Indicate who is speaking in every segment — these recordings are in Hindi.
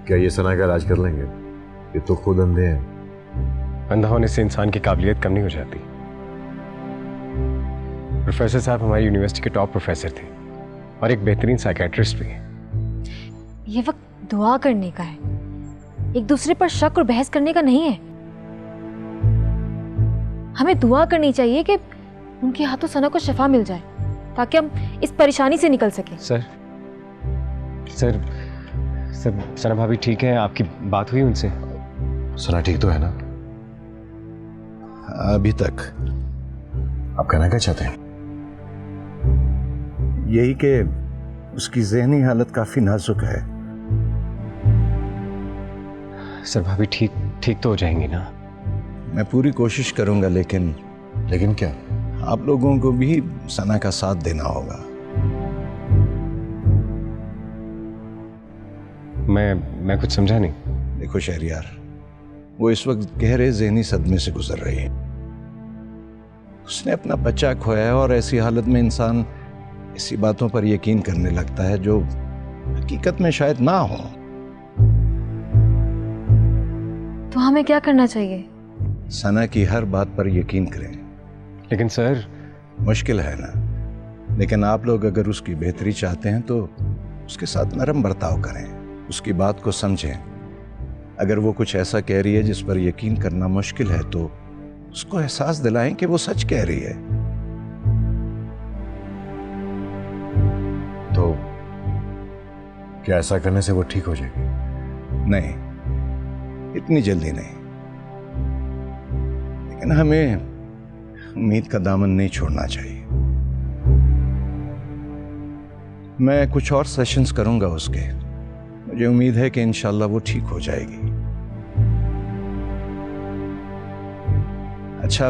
Speaker 1: क्या ये सना का इलाज कर लेंगे? ये तो खुद अंधे हैं।
Speaker 2: अंधा होने से इंसान की काबिलियत कम नहीं हो जाती। प्रोफेसर साहब हमारी यूनिवर्सिटी के टॉप प्रोफेसर थे और एक बेहतरीन साइकेट्रिस्ट भी हैं।
Speaker 3: ये वक्त दुआ करने का है, एक दूसरे पर शक और बहस करने का नहीं है। हमें दुआ करनी चाहिए कि उनके हाथों सना को शिफा मिल जाए ताकि हम इस परेशानी से निकल सकें।
Speaker 2: सर सना भाभी ठीक है? आपकी बात हुई उनसे?
Speaker 1: सना ठीक तो है ना
Speaker 4: अभी तक?
Speaker 1: आप कहना क्या चाहते हैं?
Speaker 4: यही कि उसकी ज़हनी हालत काफी नाजुक है।
Speaker 2: सर भाभी ठीक तो हो जाएंगी ना?
Speaker 4: मैं पूरी कोशिश करूंगा, लेकिन
Speaker 1: क्या?
Speaker 4: आप लोगों को भी सना का साथ देना होगा।
Speaker 2: मैं कुछ समझा नहीं।
Speaker 4: देखो शहरियार, वो इस वक्त गहरे ज़हनी सदमे से गुजर रही है। उसने अपना बच्चा खोया है और ऐसी हालत में इंसान ऐसी बातों पर यकीन करने लगता है जो हकीकत में शायद ना हो।
Speaker 3: तो हमें क्या करना चाहिए?
Speaker 4: सना की हर बात पर यकीन करें।
Speaker 2: लेकिन सर,
Speaker 4: मुश्किल है ना, लेकिन आप लोग अगर उसकी बेहतरी चाहते हैं तो उसके साथ नरम बर्ताव करें, उसकी बात को समझें। अगर वो कुछ ऐसा कह रही है जिस पर यकीन करना मुश्किल है तो उसको एहसास दिलाएं कि वो सच कह रही है।
Speaker 1: तो क्या ऐसा करने से वो ठीक हो जाएगी?
Speaker 4: नहीं, इतनी जल्दी नहीं, लेकिन हमें उम्मीद का दामन नहीं छोड़ना चाहिए। मैं कुछ और सेशंस करूंगा उसके, मुझे उम्मीद है कि इंशाल्लाह वो ठीक हो जाएगी। अच्छा,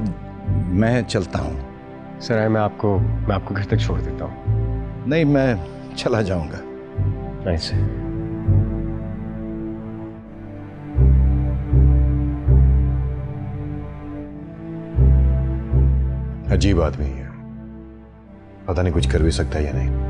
Speaker 4: मैं चलता हूं।
Speaker 2: सर मैं आपको घर तक छोड़ देता हूँ।
Speaker 4: नहीं, मैं चला जाऊंगा।
Speaker 2: नहीं सर।
Speaker 1: अजीब आदमी है, पता नहीं कुछ कर भी सकता है या नहीं।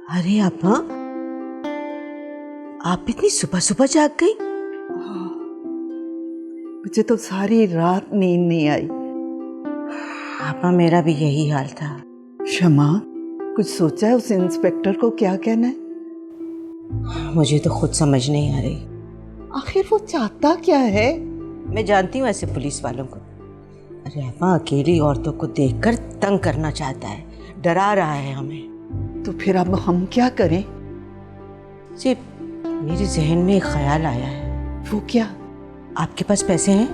Speaker 5: अरे अम्मा, आप इतनी सुबह सुबह जाग गई?
Speaker 6: मुझे तो सारी रात नींद नहीं आई।
Speaker 5: अम्मा, मेरा भी यही हाल था।
Speaker 6: शमा, कुछ सोचा है उस इंस्पेक्टर को क्या कहना है?
Speaker 5: मुझे तो खुद समझ नहीं आ रही।
Speaker 6: आखिर वो चाहता क्या है?
Speaker 5: मैं जानती हूँ ऐसे पुलिस वालों को। अरे अम्मा, अकेली औरतों को देखकर तंग करना चाहता है, डरा रहा है हमें।
Speaker 6: तो फिर अब हम क्या करें?
Speaker 5: सिर्फ मेरे जहन में एक ख्याल आया है।
Speaker 6: वो क्या?
Speaker 5: आपके पास पैसे हैं?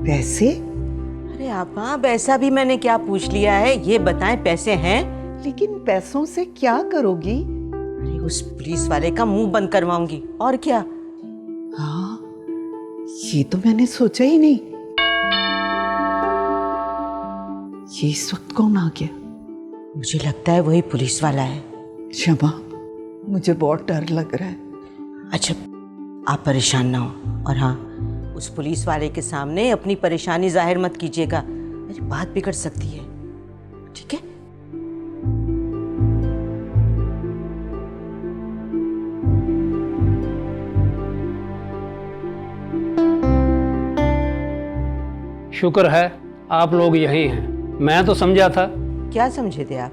Speaker 6: पैसे?
Speaker 5: अरे अम्मा, पैसा भी मैंने क्या पूछ लिया है, ये बताएं पैसे हैं?
Speaker 6: लेकिन पैसों से क्या करोगी?
Speaker 5: अरे उस पुलिस वाले का मुंह बंद करवाऊंगी, और क्या।
Speaker 6: हाँ, ये तो मैंने सोचा ही नहीं। ये इस वक्त कौन आ गया?
Speaker 5: मुझे लगता है वही पुलिस वाला है।
Speaker 6: शमा, मुझे बहुत डर लग रहा है।
Speaker 5: अच्छा, आप परेशान ना हो, और हाँ, उस पुलिस वाले के सामने अपनी परेशानी जाहिर मत कीजिएगा, मेरी बात बिगड़ सकती है, ठीक है?
Speaker 7: शुक्र है आप लोग यहीं हैं। मैं तो समझा था।
Speaker 5: क्या समझे थे आप?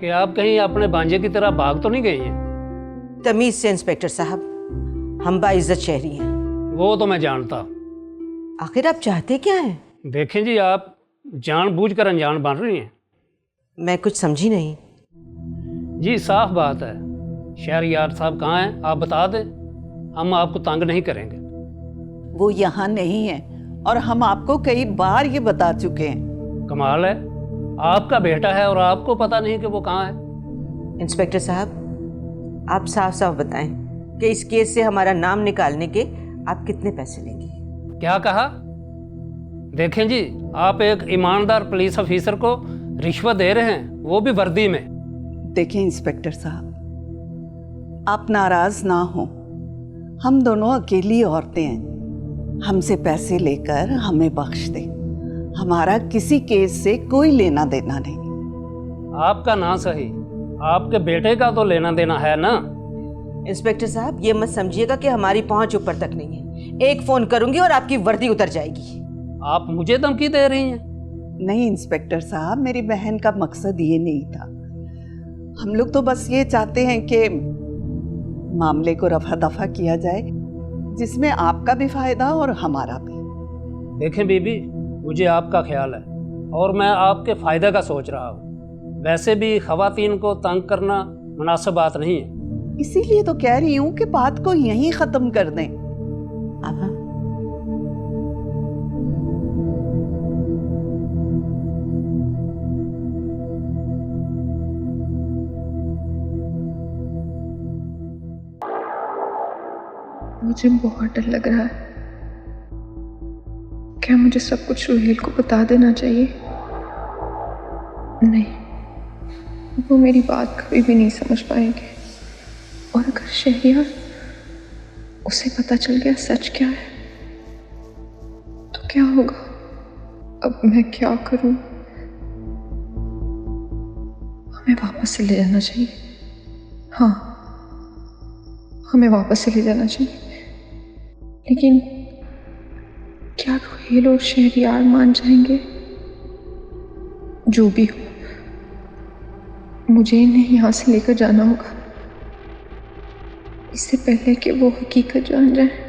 Speaker 7: कि आप कहीं अपने भांजे की तरह भाग तो नहीं गई हैं?
Speaker 5: तमीज से इंस्पेक्टर साहब, हम बाइज्जत शहरी हैं।
Speaker 7: वो तो मैं जानता।
Speaker 5: आखिर आप चाहते क्या हैं?
Speaker 7: देखें जी, आप जानबूझकर अनजान बन रही हैं।
Speaker 5: मैं कुछ समझी नहीं।
Speaker 7: जी साफ बात है, शहरयार साहब कहाँ हैं आप बता दें, हम आपको तंग नहीं करेंगे।
Speaker 6: वो यहाँ नहीं है और हम आपको कई बार ये बता चुके हैं।
Speaker 7: कमाल है, आपका बेटा है और आपको पता नहीं कि वो कहाँ है।
Speaker 5: इंस्पेक्टर साहब, आप साफ साफ बताएं कि इस केस से हमारा नाम निकालने के आप कितने पैसे लेंगे?
Speaker 7: क्या कहा? देखें जी, आप एक ईमानदार पुलिस ऑफिसर को रिश्वत दे रहे हैं, वो भी वर्दी में।
Speaker 6: देखिए इंस्पेक्टर साहब, आप नाराज ना हो, हम दोनों अकेली औरतें हैं। हमसे पैसे लेकर हमें बख्श दें, हमारा किसी केस से कोई लेना देना नहीं।
Speaker 7: आपका ना सही, आपके बेटे का तो लेना देना है ना।
Speaker 5: इंस्पेक्टर साहब, ये मत समझिएगा कि हमारी पहुंच ऊपर तक नहीं है। एक फोन करूंगी और आपकी वर्दी उतर जाएगी।
Speaker 7: आप मुझे धमकी दे रही हैं?
Speaker 6: नहीं इंस्पेक्टर साहब, मेरी बहन का मकसद ये नहीं था। हम लोग तो बस ये चाहते हैं कि मामले को रफा दफा किया जाए, जिसमें आपका भी फायदा और हमारा भी।
Speaker 7: देखें बीबी, मुझे आपका ख्याल है और मैं आपके फायदे का सोच रहा हूँ। वैसे भी खवातीन को तंग करना मुनासिब बात नहीं है।
Speaker 6: इसीलिए तो कह रही हूँ कि बात को यहीं खत्म कर दें।
Speaker 5: आप
Speaker 8: मुझे बहुत डर लग रहा है। क्या मुझे सब कुछ रोहिल को बता देना चाहिए? नहीं, वो मेरी बात कभी भी नहीं समझ पाएंगे। और अगर शहरियार उसे पता चल गया सच क्या है तो क्या होगा? अब मैं क्या करूं? हमें वापस से ले जाना चाहिए। हाँ, हमें वापस से ले जाना चाहिए। लेकिन क्या रोहेल और शहरियार मान जाएंगे? जो भी हो, मुझे इन्हें यहाँ से लेकर जाना होगा, इससे पहले कि वो हकीकत जान जाए।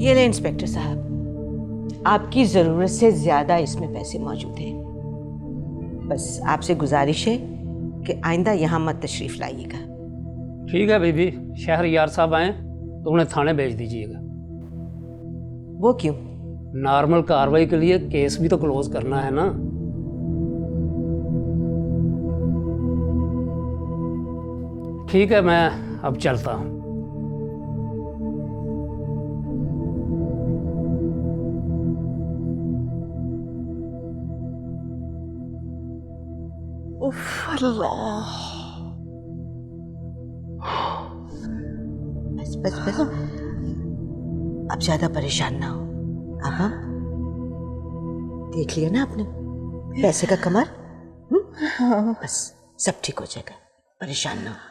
Speaker 5: ये ले इंस्पेक्टर साहब, आपकी जरूरत से ज्यादा इसमें पैसे मौजूद हैं। बस आपसे गुजारिश है कि आइंदा यहाँ मत तशरीफ लाइएगा।
Speaker 7: ठीक है बीबी, शहरयार साहब आए तो उन्हें थाने भेज दीजिएगा।
Speaker 5: वो क्यों?
Speaker 7: नॉर्मल कार्रवाई के लिए केस भी तो क्लोज करना है ना। ठीक है, मैं अब चलता हूँ।
Speaker 6: उफ अल्लाह।
Speaker 5: बस बस बस, अब ज्यादा परेशान ना हो। अब हम देख लिया ना आपने पैसे का कमर। बस सब ठीक हो जाएगा, परेशान ना हो।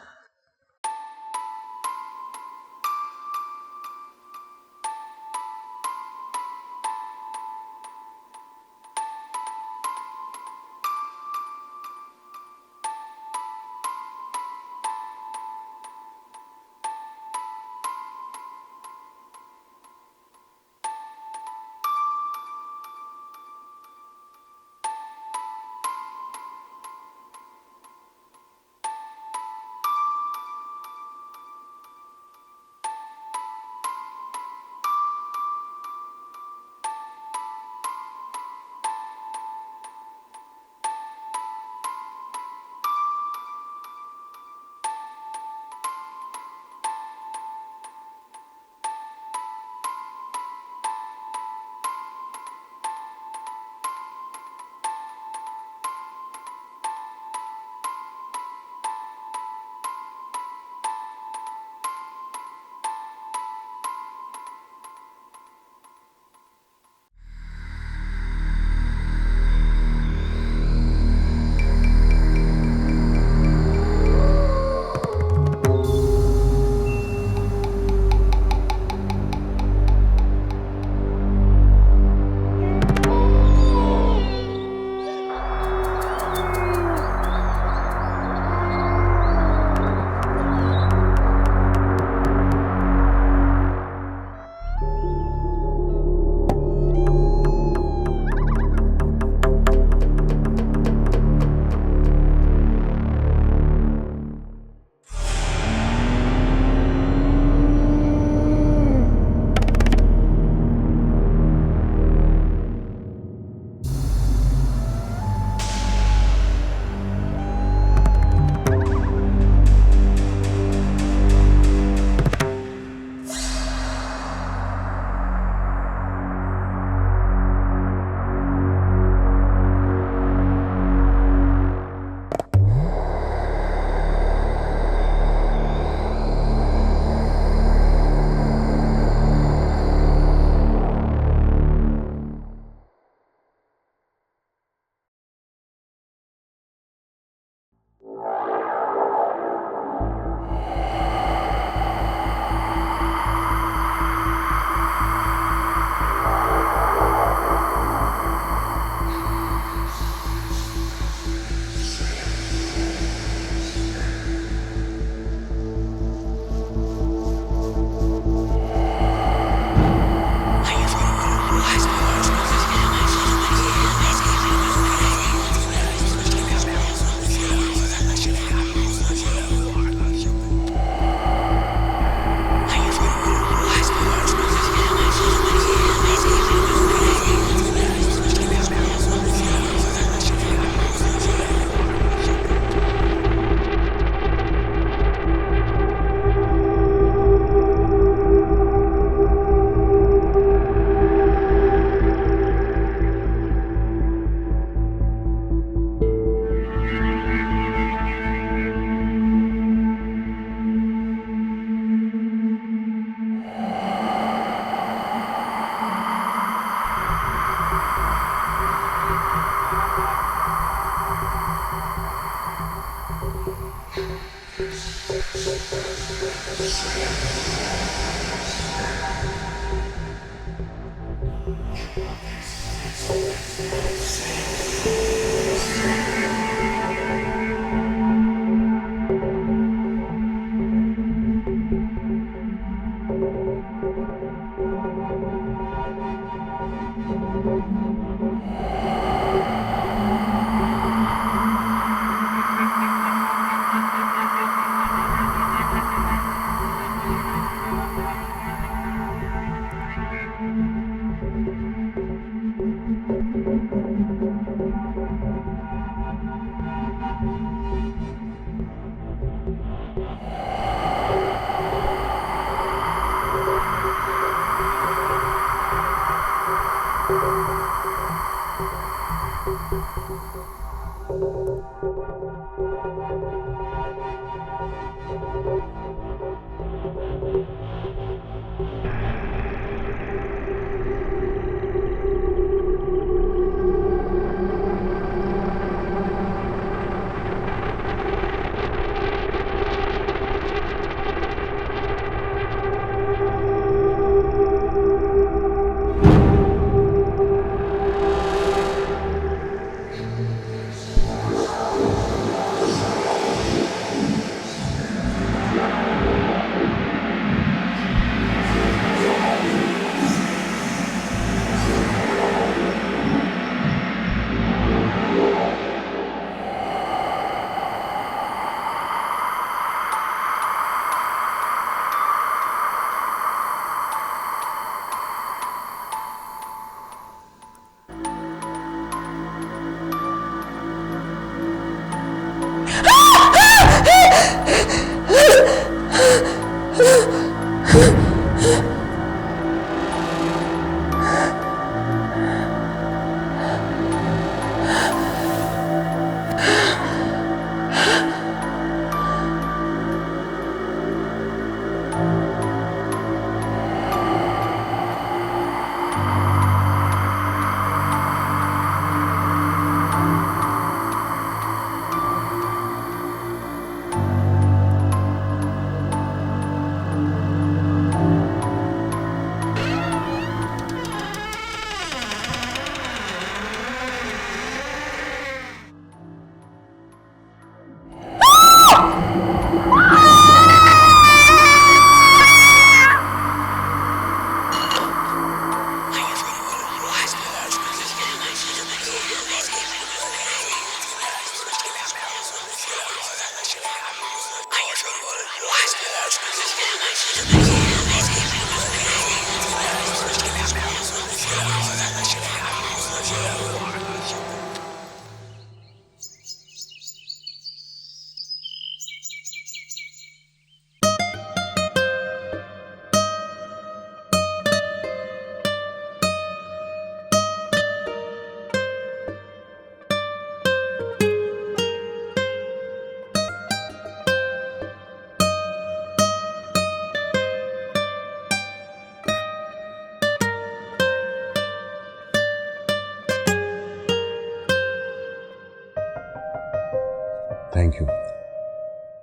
Speaker 1: Thank you.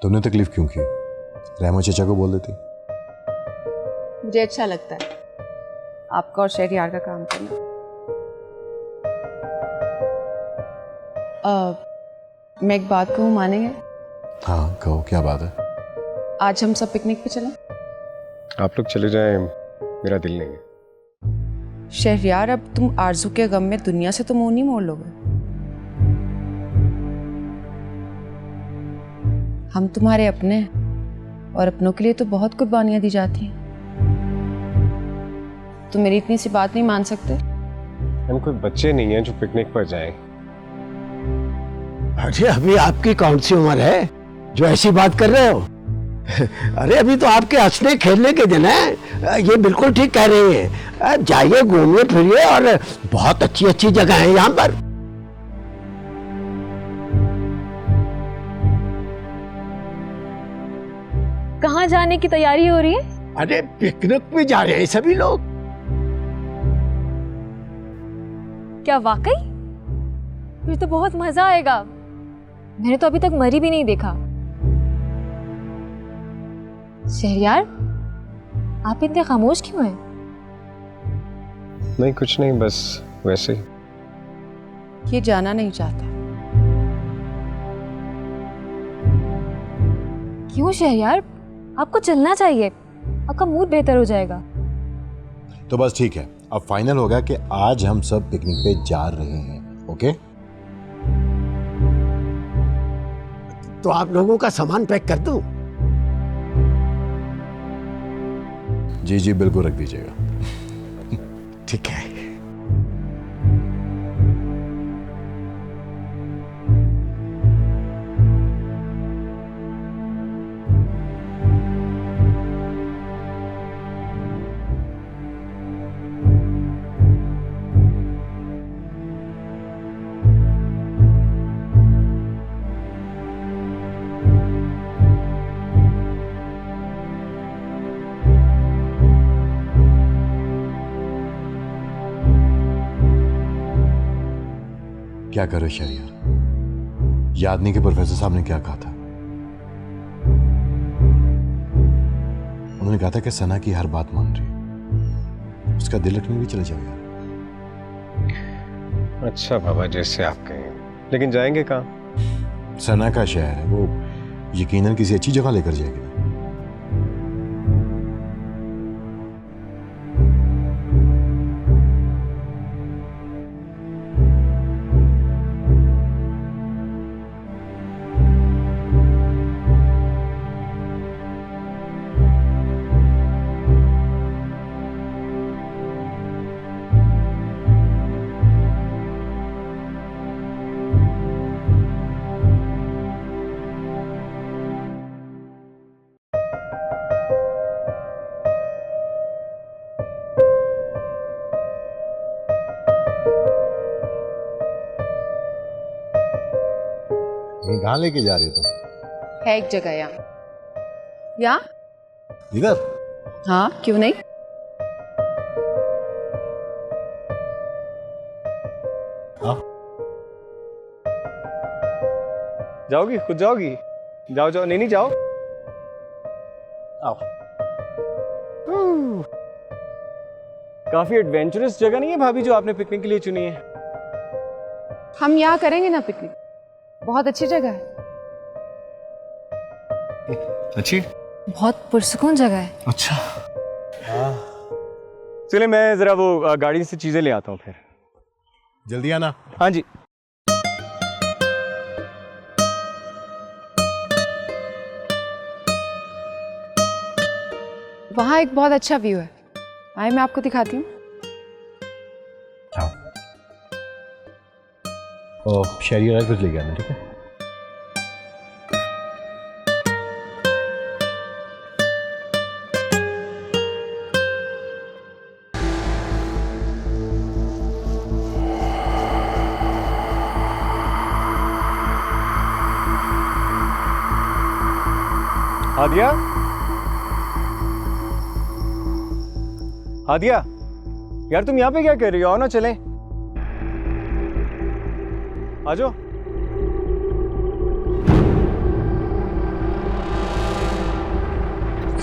Speaker 1: तुमने तकलीफ क्यों की? रहमा चचा को बोल देती।
Speaker 8: मुझे अच्छा लगता है आपका और शहरयार का काम करना। मैं एक बात कहूँ, मानेंगे?
Speaker 1: हाँ कहो, क्या बात है?
Speaker 8: आज हम सब पिकनिक पे चलें?
Speaker 2: आप लोग चले जाएं, मेरा दिल नहीं है।
Speaker 8: शहरयार, अब तुम आरजू के गम में दुनिया से तो मुंह नहीं मोड़ लोगे। हम तुम्हारे अपने हैं और अपनों के लिए तो बहुत कुर्बानियां दी जाती हैं। तुम मेरी इतनी सी बात नहीं मान सकते?
Speaker 2: हम कोई बच्चे नहीं हैं जो पिकनिक पर जाएं।
Speaker 9: अरे अभी आपकी कौन सी उम्र है जो ऐसी बात कर रहे हो? अरे अभी तो आपके हंसने खेलने के दिन है। ये बिल्कुल ठीक कह रही है। जाइए, घूमिए फिरिए, और बहुत अच्छी अच्छी जगह है यहाँ पर।
Speaker 3: कहाँ जाने की तैयारी हो रही है?
Speaker 9: अरे पिकनिक पे जा रहे हैं सभी लोग।
Speaker 3: क्या वाकई? फिर तो बहुत मजा आएगा। मैंने तो अभी तक मरी भी नहीं देखा। शहरयार, आप इतने खामोश क्यों हैं?
Speaker 2: नहीं कुछ नहीं, बस वैसे ही।
Speaker 8: ये जाना नहीं चाहता।
Speaker 3: क्यों शहरयार? आपको चलना चाहिए, आपका मूड बेहतर हो जाएगा।
Speaker 1: तो बस ठीक है, अब फाइनल हो गया कि आज हम सब पिकनिक पे जा रहे हैं। ओके?
Speaker 9: तो आप लोगों का सामान पैक कर दूं?
Speaker 1: जी जी बिल्कुल, रख दीजिएगा।
Speaker 9: ठीक है।
Speaker 1: क्या करो शहरियार, याद नहीं कि प्रोफेसर साहब ने क्या कहा था? उन्होंने कहा था कि सना की हर बात मान रही है, उसका दिल रखने भी चले जाएगा।
Speaker 2: अच्छा बाबा, जैसे आप कहें, लेकिन जाएंगे कहाँ?
Speaker 1: सना का शहर है, वो यकीनन किसी अच्छी जगह लेकर जाएगी। कहाँ लेके जा रहे हो तुम?
Speaker 8: है एक जगह यहाँ। यहाँ?
Speaker 1: इधर?
Speaker 8: हाँ, क्यों नहीं?
Speaker 2: जाओगी? खुद जाओगी? जाओ जाओ, नहीं जाओ। आओ। काफी एडवेंचरस जगह नहीं है भाभी जो आपने पिकनिक के लिए चुनी है?
Speaker 8: हम यहाँ करेंगे ना पिकनिक, बहुत अच्छी जगह है।
Speaker 2: अच्छी?
Speaker 3: बहुत पुरसुकून जगह है।
Speaker 2: अच्छा। चलिए मैं जरा वो गाड़ी से चीजें ले आता हूँ फिर।
Speaker 1: जल्दी आना।
Speaker 2: हाँ जी।
Speaker 8: वहाँ एक बहुत अच्छा व्यू है, आए मैं आपको दिखाती हूँ।
Speaker 1: ओ शहरियार कुछ ले गया, ठीक है?
Speaker 2: हादिया, हादिया, यार तुम यहाँ पे क्या कर रही हो? आओ ना चलें। आ जाओ।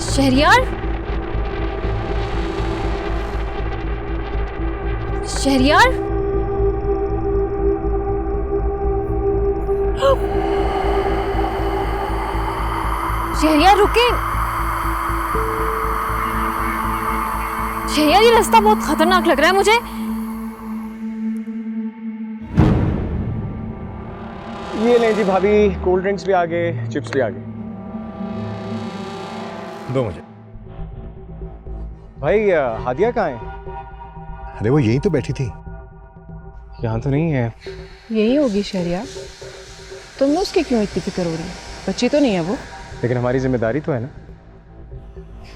Speaker 3: शहरियार, शहरियार, शहरियार रुके। शहरियार, ये रास्ता बहुत खतरनाक लग रहा है मुझे।
Speaker 2: ये लें जी भाभी, कोल्ड ड्रिंक्स भी आ गए, चिप्स भी आ गए।
Speaker 1: दो मुझे।
Speaker 2: भाई हादिया कहाँ है?
Speaker 1: अरे वो यहीं तो बैठी थी।
Speaker 2: यहाँ तो नहीं है।
Speaker 8: यही होगी शहरियार, तुम उसकी क्यों इतनी फिक्र हो रही है? बच्ची तो नहीं है वो।
Speaker 2: लेकिन हमारी जिम्मेदारी तो है ना,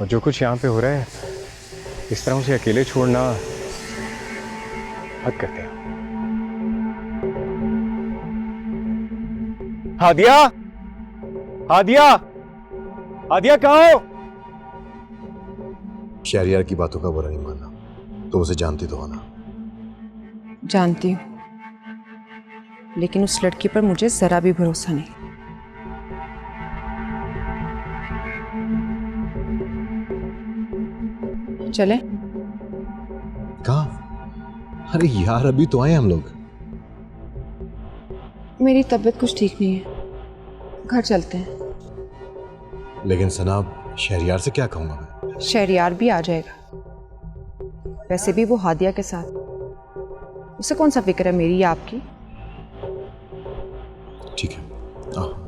Speaker 2: और जो कुछ यहाँ पे हो रहा है इस तरह उसे अकेले छोड़ना हद करते हैं। हादिया, हादिया, हादिया कहाँ हो?
Speaker 1: शहरियार की बातों का बुरा नहीं मानना, तुम उसे जानती तो हो ना?
Speaker 8: जानती हूँ, लेकिन उस लड़की पर मुझे जरा भी भरोसा नहीं। चले?
Speaker 1: कहाँ? अरे यार अभी तो आए हम लोग।
Speaker 8: मेरी तबीयत कुछ ठीक नहीं है, घर चलते हैं।
Speaker 1: लेकिन सनाब, शहरियार से क्या कहूंगा मैं?
Speaker 8: शहरियार भी आ जाएगा,
Speaker 10: वैसे भी वो हादिया के साथ, उसे कौन सा फिक्र है, मेरी या आपकी?
Speaker 1: ठीक है, आओ।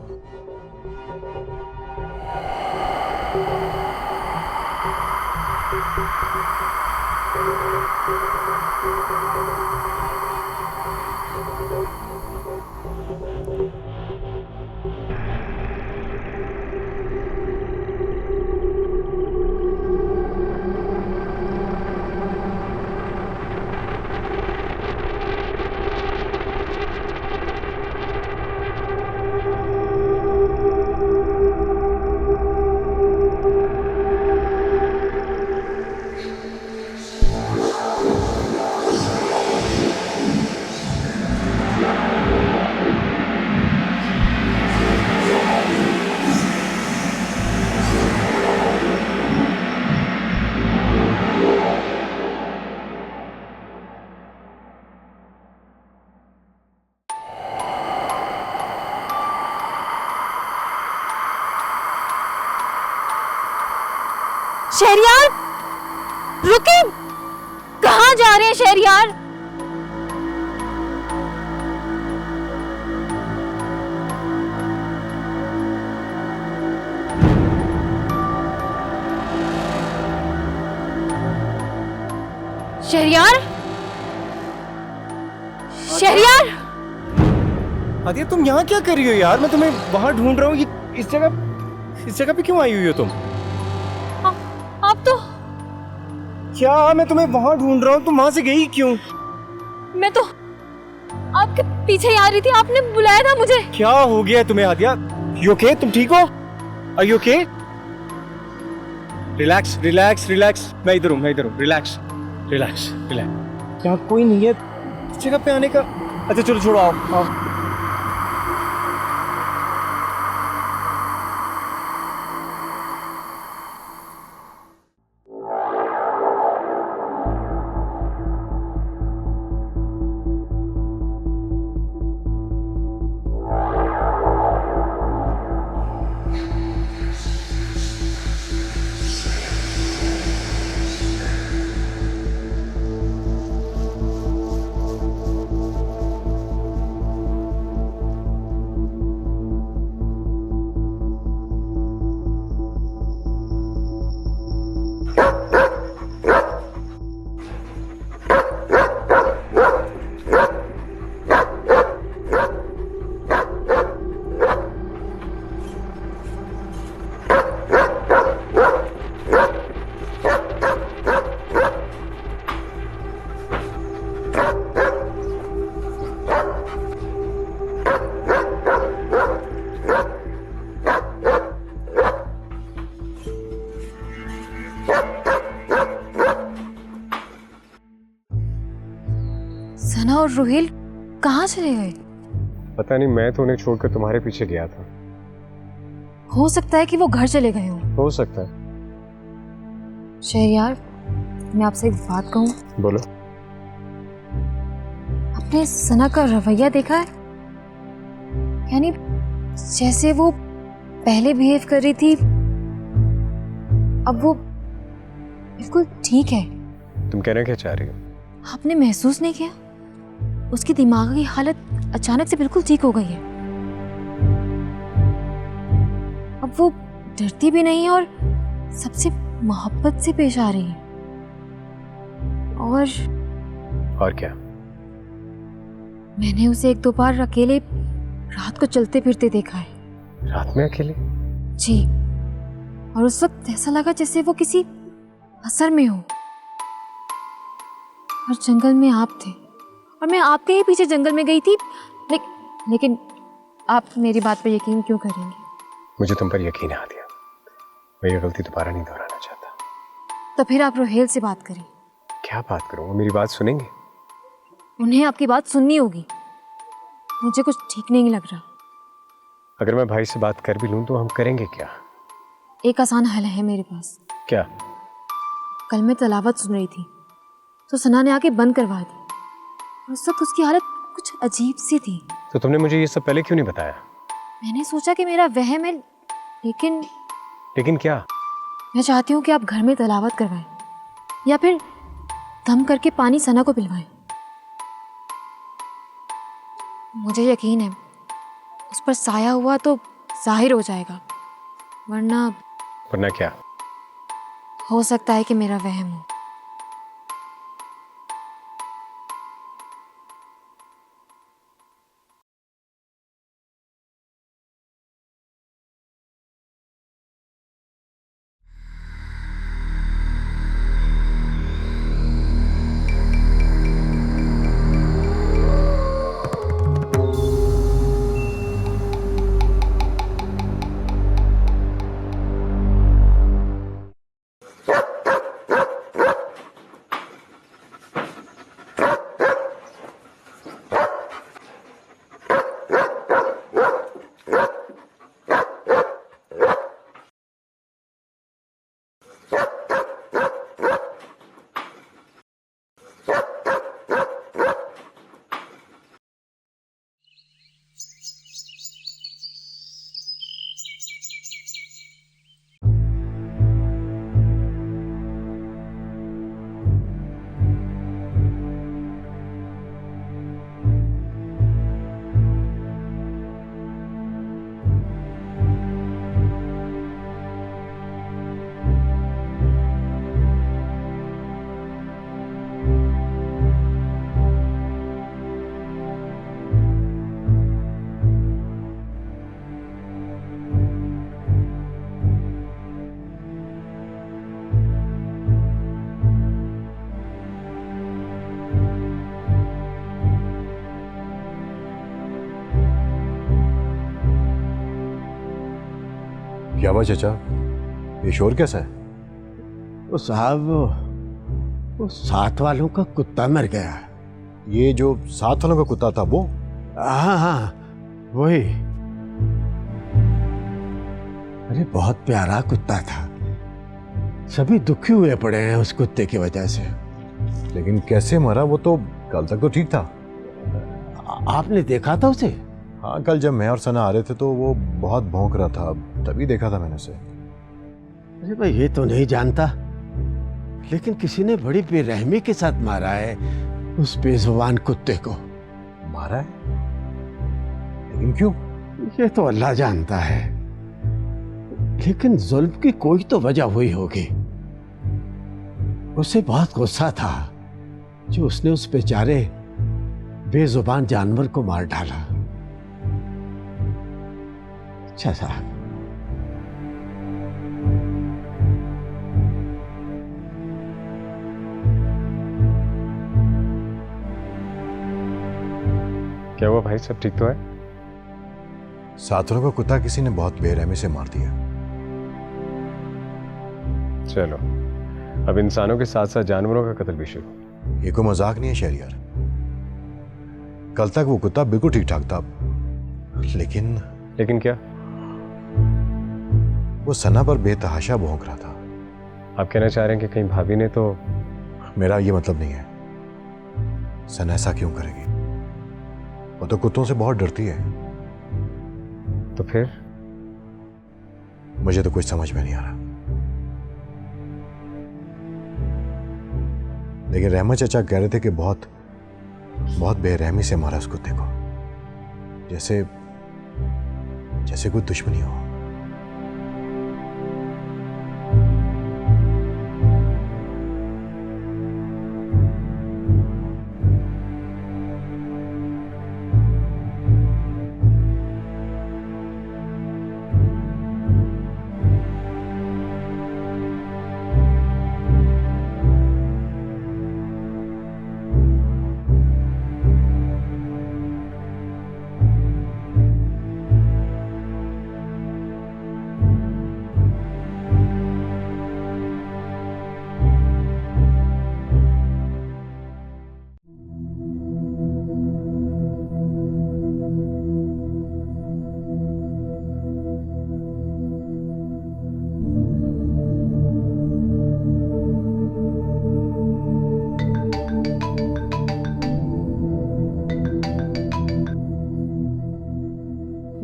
Speaker 3: शहरयार, रुके! कहाँ जा रहे हैं शहरयार? शहरयार, शहरयार!
Speaker 2: हादिया, तुम यहाँ क्या कर रही हो यार? मैं तुम्हें वहां ढूंढ रहा हूँ। ये इस जगह पे क्यों आई हुई हो तुम?
Speaker 3: आप तो...
Speaker 2: क्या? मैं तुम्हें वहां ढूंढ रहा हूँ, तुम वहां से गई क्यों?
Speaker 3: मैं तो आपके पीछे ही आ रही थी, आपने बुलाया था मुझे।
Speaker 2: क्या हो गया तुम्हें हादिया? You okay? तुम ठीक हो? Are you okay? Relax relax relax, मैं इधर हूँ, रिलैक्स रिलैक्स रिलैक्स। यहाँ कोई नहीं है इस जगह पे आने का। अच्छा चलो छोड़ो, आओ आओ।
Speaker 3: सना और रोहिल कहाँ चले गए?
Speaker 2: पता नहीं, मैं तो उन्हें छोड़कर तुम्हारे पीछे गया था।
Speaker 3: हो सकता है कि वो घर चले गए हों।
Speaker 2: हो सकता है।
Speaker 3: शहरयार, मैं आपसे एक बात कहूँ?
Speaker 2: बोलो।
Speaker 3: आपने सना का रवैया देखा है? यानी जैसे वो पहले बिहेव कर रही थी, अब वो बिल्कुल ठीक है।
Speaker 2: तुम कहना क्या चाह रही हो?
Speaker 3: आपने महसूस नहीं किया? उसकी दिमाग की हालत अचानक से बिल्कुल ठीक हो गई है। अब वो डरती भी नहीं और सबसे मोहब्बत से पेश आ रही है। और
Speaker 2: क्या?
Speaker 3: मैंने उसे एक दो बार अकेले रात को चलते फिरते देखा है।
Speaker 2: रात में अकेले?
Speaker 3: जी, और उस वक्त ऐसा लगा जैसे वो किसी असर में हो। और जंगल में आप थे और मैं आपके ही पीछे जंगल में गई थी। लेकिन आप मेरी बात पर यकीन क्यों करेंगे?
Speaker 2: मुझे तुम पर यकीन आ गया। मैं ये गलती दोबारा नहीं दोहराना चाहता।
Speaker 3: तो फिर आप रोहेल से बात करें।
Speaker 2: क्या बात करूं? वो मेरी बात सुनेंगे?
Speaker 3: उन्हें आपकी बात सुननी होगी। मुझे कुछ ठीक नहीं लग रहा।
Speaker 2: अगर मैं भाई से बात कर भी लूं तो हम करेंगे क्या?
Speaker 3: एक आसान हल है मेरे पास।
Speaker 2: क्या?
Speaker 3: कल मैं तलावत सुन रही थी तो सना ने आके बंद करवा दी। उस वक्त उसकी हालत कुछ अजीब सी थी।
Speaker 2: तो तुमने मुझे ये सब पहले क्यों नहीं बताया?
Speaker 3: मैंने सोचा कि मेरा वहम है, लेकिन
Speaker 2: क्या?
Speaker 3: मैं चाहती हूँ कि आप घर में तलावत करवाएं या फिर दम करके पानी सना को पिलवाएं। मुझे यकीन है उस पर साया हुआ तो जाहिर हो जाएगा, वरना
Speaker 2: वरना क्या?
Speaker 3: हो सकता है कि मेरा वहम हो।
Speaker 1: क्या हुआ चाचा? ये शोर कैसा है?
Speaker 9: वो साहब वो साथ वालों का कुत्ता मर गया।
Speaker 1: ये जो साथ वालों का कुत्ता था वो?
Speaker 9: हाँ हाँ वही। अरे बहुत प्यारा कुत्ता था, सभी दुखी हुए पड़े हैं उस कुत्ते की वजह से।
Speaker 1: लेकिन कैसे मरा? वो तो कल तक तो ठीक था।
Speaker 9: आपने देखा था उसे?
Speaker 1: हाँ, कल जब मैं और सना आ रहे थे तो वो बहुत भौंक रहा था, तभी देखा था मैंने उसे।
Speaker 9: अरे भाई ये तो नहीं जानता, लेकिन किसी ने बड़ी बेरहमी के साथ मारा है उस बेजुबान कुत्ते को।
Speaker 1: मारा है? लेकिन क्यों?
Speaker 9: ये तो अल्लाह जानता है, लेकिन जुल्म की कोई तो वजह हुई होगी। उसे बहुत गुस्सा था जो उसने उस बेचारे बेजुबान जानवर को मार डाला। अच्छा साहब,
Speaker 2: क्या हुआ भाई, सब ठीक तो है?
Speaker 1: साथ वालों का कुत्ता किसी ने बहुत बेरहमी से मार दिया।
Speaker 2: चलो, अब इंसानों के साथ साथ जानवरों का कत्ल भी शुरू।
Speaker 1: ये कोई मजाक नहीं है शहरियार। कल तक वो कुत्ता बिल्कुल ठीक ठाक था, लेकिन
Speaker 2: क्या?
Speaker 1: वो सना पर बेतहाशा भौंक रहा था।
Speaker 2: आप कहना चाह रहे हैं कि कहीं भाभी ने तो?
Speaker 1: मेरा ये मतलब नहीं है। सना ऐसा क्यों करेगी? वो तो कुत्तों से बहुत डरती है।
Speaker 2: तो फिर?
Speaker 1: मुझे तो कुछ समझ में नहीं आ रहा। लेकिन रहमत चाचा कह रहे थे कि बहुत बेरहमी से मारा उस कुत्ते को, जैसे कोई दुश्मनी हो।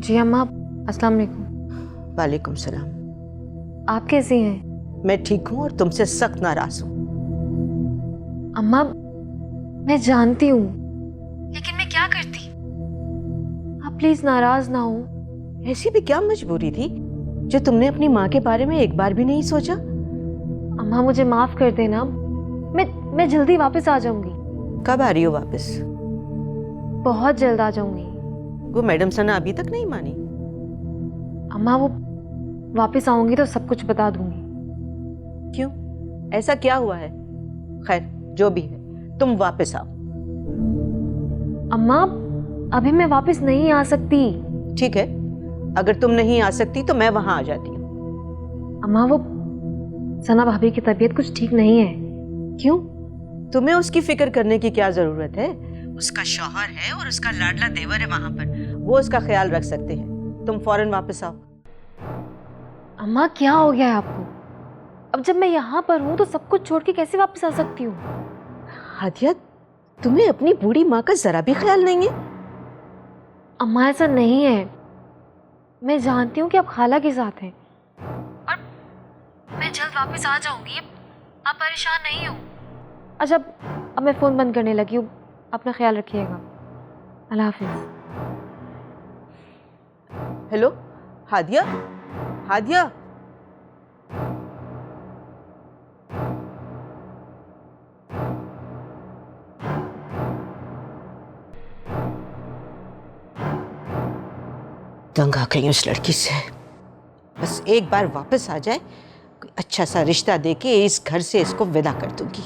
Speaker 3: जी अम्मा, अस्सलाम वालेकुम।
Speaker 5: वालेकुम सलाम।
Speaker 3: आप कैसी हैं?
Speaker 5: मैं ठीक हूँ और तुमसे सख्त नाराज हूँ।
Speaker 3: अम्मा मैं जानती हूँ, लेकिन मैं क्या करती। आप प्लीज नाराज ना हो।
Speaker 5: ऐसी भी क्या मजबूरी थी जो तुमने अपनी माँ के बारे में एक बार भी नहीं सोचा?
Speaker 3: अम्मा मुझे माफ कर देना, मैं जल्दी वापस आ जाऊंगी।
Speaker 5: कब आ रही हो वापस?
Speaker 3: बहुत जल्द आ जाऊंगी।
Speaker 5: वो मैडम सना अभी तक नहीं मानी?
Speaker 3: अम्मा वो वापस आऊंगी तो सब कुछ बता दूंगी।
Speaker 5: क्यों, ऐसा क्या हुआ है? खैर जो भी है, तुम वापस आओ।
Speaker 3: अम्मा अभी मैं वापस नहीं आ सकती।
Speaker 5: ठीक है, अगर तुम नहीं आ सकती तो मैं वहां आ जाती हूँ।
Speaker 3: अम्मा वो सना भाभी की तबीयत कुछ ठीक नहीं है।
Speaker 5: क्यों? तुम्हें उसकी फिक्र करने की क्या जरूरत है? उसका शौहर है और उसका लाडला देवर है वहां पर, वो उसका ख्याल रख सकते हैं। तुम फौरन वापस आओ।
Speaker 3: अम्मा क्या हो गया है आपको? अब जब मैं यहाँ पर हूँ तो सब कुछ छोड़ के कैसे वापस आ सकती हूँ?
Speaker 5: हादिया, तुम्हें अपनी बूढ़ी माँ का जरा भी ख्याल नहीं है?
Speaker 3: अम्मा ऐसा नहीं है, मैं जानती हूँ कि आप खाला के साथ हैं और मैं जल्द वापस आ जाऊंगी। आप परेशान नहीं हो। अच्छा अब मैं फ़ोन बंद करने लगी हूँ, अपना ख्याल रखिएगा। अल्लाह हाफिज़।
Speaker 5: हेलो हादिया, हादिया। तंग आ गई उस लड़की से। बस एक बार वापस आ जाए, कोई अच्छा सा रिश्ता देके इस घर से इसको विदा कर दूंगी।